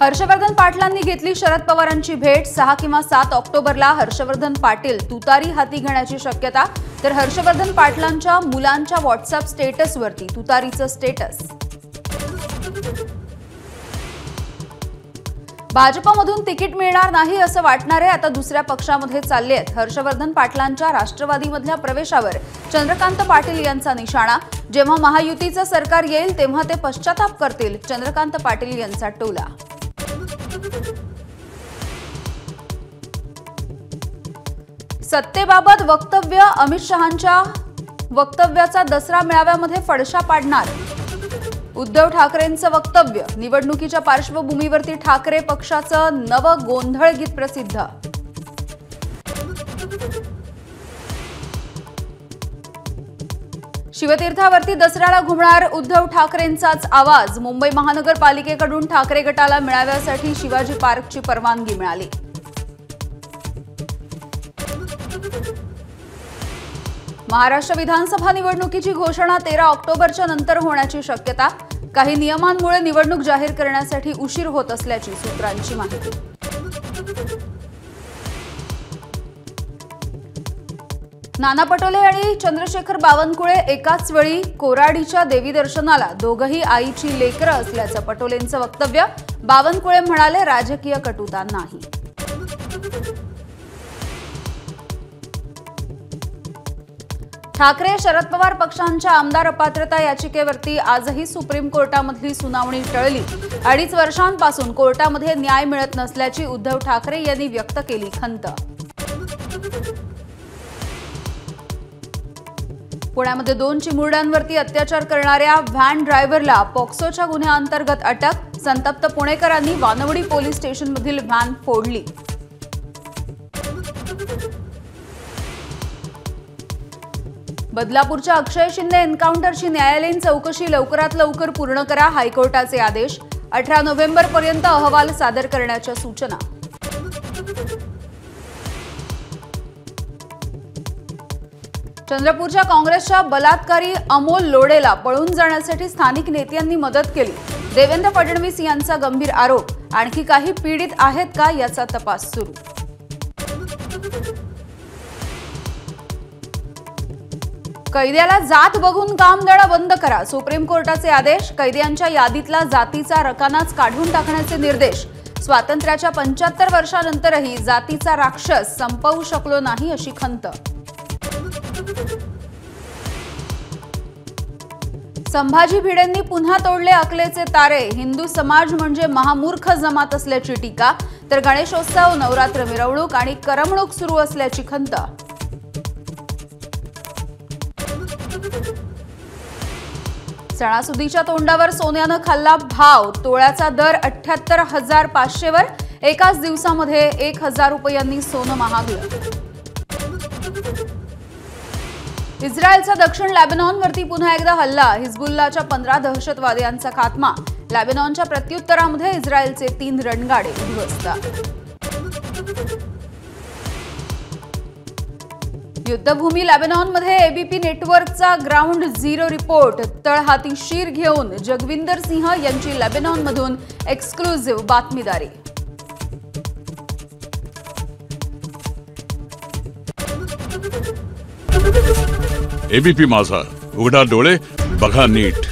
हर्षवर्धन पाटलांनी घेतली शरद पवारांची भेट। 6 किंवा 7 ऑक्टोबरला हर्षवर्धन पाटील तुतारी हाती घेण्याची शक्यता। तर हर्षवर्धन पाटलांच्या मुलांच्या व्हॉट्सअप स्टेटसवरती तुतारीचं स्टेटस। भाजपमधून तिकीट मिळणार नाही असं वाटणारे आता दुसऱ्या पक्षामध्ये चालले आहेत। हर्षवर्धन पाटलांच्या राष्ट्रवादीमधल्या प्रवेशावर चंद्रकांत पाटील यांचा निशाणा। जेव्हा महायुतीचं सरकार येईल तेव्हा ते पश्चाताप करतील, चंद्रकांत पाटील यांचा टोला। सत्तेबाबत वक्तव्य, अमित शहांच्या वक्तव्याचा दसरा मेळाव्यामध्ये फडशा पाडणार। उद्धव ठाकरेंचं वक्तव्य, निवडणुकीच्या पार्श्वभूमीवरती ठाकरे पक्षाचं नवं गोंधळ गीत प्रसिद्ध। शिवतीर्थावरती दसऱ्याला घुमणार उद्धव ठाकरेंचाच आवाज। मुंबई महानगरपालिकेकडून ठाकरे गटाला मेळाव्यासाठी शिवाजी पार्कची परवानगी मिळाली। महाराष्ट्र विधानसभा निवडणुकीची घोषणा 13 ऑक्टोबरच्या नंतर होण्याची शक्यता। काही नियमांमुळे निवडणूक जाहीर करण्यासाठी उशीर होत असल्याची सूत्रांची माहिती। नाना पटोले आणि चंद्रशेखर बावनकुळे एकाच वेळी कोराडीच्या देवी दर्शनाला, दोघंही आईची लेकरं असल्याचं पटोलेंचं वक्तव्य। बावनकुळे म्हणाले, राजकीय कटुता नाही। ठाकरे शरद पवार पक्षांच्या आमदार अपात्रता याचिकेवरती आजही सुप्रीम कोर्टामधली सुनावणी टळली। 2.5 वर्षांपासून कोर्टामध्ये न्याय मिळत नसल्याची उद्धव ठाकरे यांनी व्यक्त केली खंत। पुण्यामध्ये 2 चिमुरड्यांवरती अत्याचार करणाऱ्या व्हॅन ड्रायव्हरला पॉक्सोच्या गुन्ह्याअंतर्गत अटक। संतप्त पुणेकरांनी वानवडी पोलीस स्टेशनमधील व्हॅन फोडली। बदलापूरच्या अक्षय शिंदे एन्काउंटरची न्यायालयीन चौकशी लवकरात लवकर पूर्ण करा, हायकोर्टाचे आदेश। 18 नोव्हेंबरपर्यंत अहवाल सादर करण्याच्या सूचना। चंद्रपूरच्या काँग्रेसच्या बलात्कारी अमोल लोडेला पळून जाण्यासाठी स्थानिक नेत्यांनी मदत केली। देवेंद्र फडणवीस यांचा गंभीर आरोप। आणखी काही पीडित आहेत का याचा तपास सुरू। कैद्याला जात बघून काम देणं बंद करा, सुप्रीम कोर्टाचे आदेश। कैद्यांच्या यादीतला जातीचा रकानाच काढून टाकण्याचे निर्देश। स्वातंत्र्याच्या 75 वर्षांनंतरही जातीचा राक्षस संपवू शकलो नाही अशी खंत। संभाजी भिडेंनी पुन्हा तोडले अकलेचे तारे। हिंदू समाज म्हणजे महामूर्ख जमात असल्याची टीका। तर गणेशोत्सव, नवरात्र मिरवणूक आणि करमणूक सुरू असल्याची खंत। सणासुदीच्या तोंडावर सोन्यानं खाल्ला भाव। तोळ्याचा दर 78,500 वर। एकाच दिवसामध्ये 1,000 रुपयांनी सोनं महागलं। इस्रायलचा दक्षिण लेबनॉनवरती पुन्हा एकदा हल्ला। हिजबुल्लाच्या 15 दहशतवाद्यांचा खात्मा। लेबनॉनच्या प्रत्युत्तरामध्ये इस्रायलचे 3 रणगाडे उद्ध्वस्त। युद्धभूमी लेबनॉनमध्ये एबीपी नेटवर्कचा ग्राउंड झिरो रिपोर्ट। तळहाती शीर घेऊन जगविंदर सिंह यांची लेबनॉनमधून एक्सक्लुझिव्ह बातमीदारी। एबीपी माझा, उघडा डोळे बघा नीट।